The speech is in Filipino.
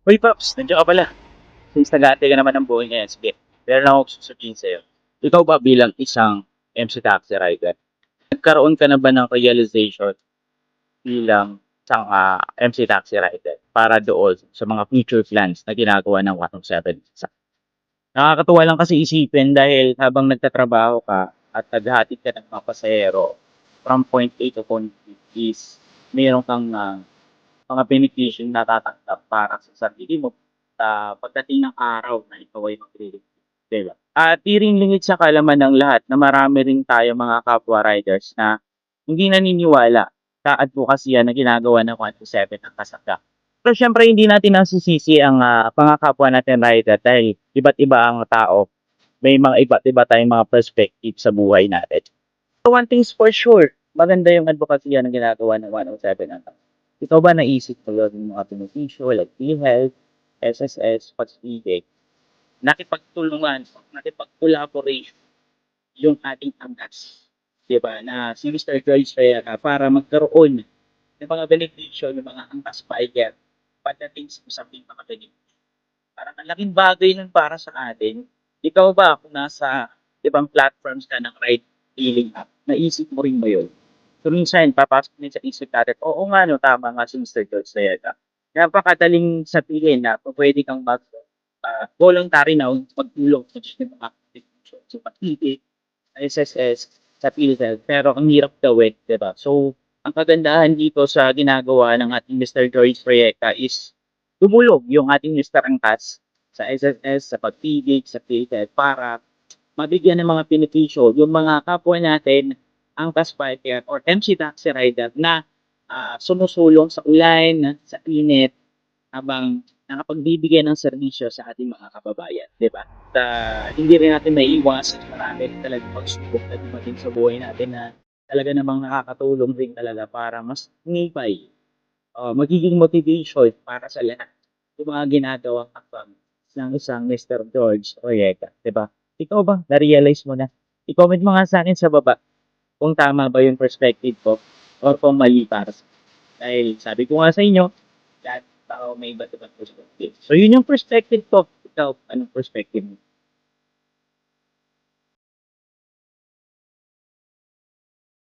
Uy, Paps, nandiyan ka pala. Since nag-aantay ka naman ng buhay ngayon, sige. Meron lang ako sasabihin sa'yo. Ikaw ba bilang isang MC taxi rider, nagkaroon ka na ba ng realization bilang isang MC taxi rider para doon sa mga future plans na ginagawa ng 107? Nakakatuwa lang kasi isipin dahil habang nagtatrabaho ka at naghahatid ka ng mga pasahero from point A to point B is meron kang mga benepisyo na natatanggap para sa sarili mo sa pagdating ng araw na ikaw ay magre-review, 'di ba? At di rin lingid sa kaalaman ng lahat na marami rin tayo mga kapwa riders na hindi naniniwala sa advokasya na ginagawa ng 127 ng kasangga. Pero siyempre hindi natin nasisisi ang mga kapwa natin rider dahil iba't iba ang tao. May mga iba't iba tayong mga perspective sa buhay natin. So one thing's for sure, maganda yung advokasya na ginagawa ng 107 ang ikaw ba naisip mo yun yung mga benepisyo like PhilHealth, SSS, pag-ibig, nakipagtulungan, nakipag-collaboration yung ating angkas, di ba, na si Mr. George Reyera para magkaroon ng mga benepisyo ng mga angkas biker pagdating sa usaping mga benepisyo. Parang ang laking bagay nun para sa atin. Ikaw ba, kung nasa ibang platforms ka ng ride hailing app, naisip mo rin ba yun? So minsan, papasok din sa isip natin, oo nga no, tama nga si Mr. George Sayeta. Napakadaling sabihin na kung pwede kang voluntary na magtulong sa mga activities sa pag-ibig, SSS, sa PhilHealth, pero ang hirap gawin, di ba? So, ang kagandahan dito sa ginagawa ng ating Mr. George Proyecta is tumulong yung ating Mr. Angkas sa SSS, sa pag-ibig, sa PhilHealth para mabigyan ng mga benepisyo yung mga kapwa natin ang tax biker or MC taxi rider na sumusulong sa ulan, sa init, habang nakapagbibigay ng serbisyo sa ating mga kababayan, di ba? At hindi rin natin maiiwasan marami rin talaga pagsubok na dumating sa buhay natin na talaga namang nakakatulong rin talaga para mas umibay, magiging motivation para sa lahat yung mga ginagawang hakbang ng isang Mr. George Oyeka, di ba? Ikaw ba, na-realize mo na? I-comment mo nga sa akin sa baba kung tama ba yung perspective ko or kung mali para sa dahil sabi ko nga sa inyo, lahat ng tao may iba't ibang perspective. So yun yung perspective ko. Ikaw, anong perspective mo?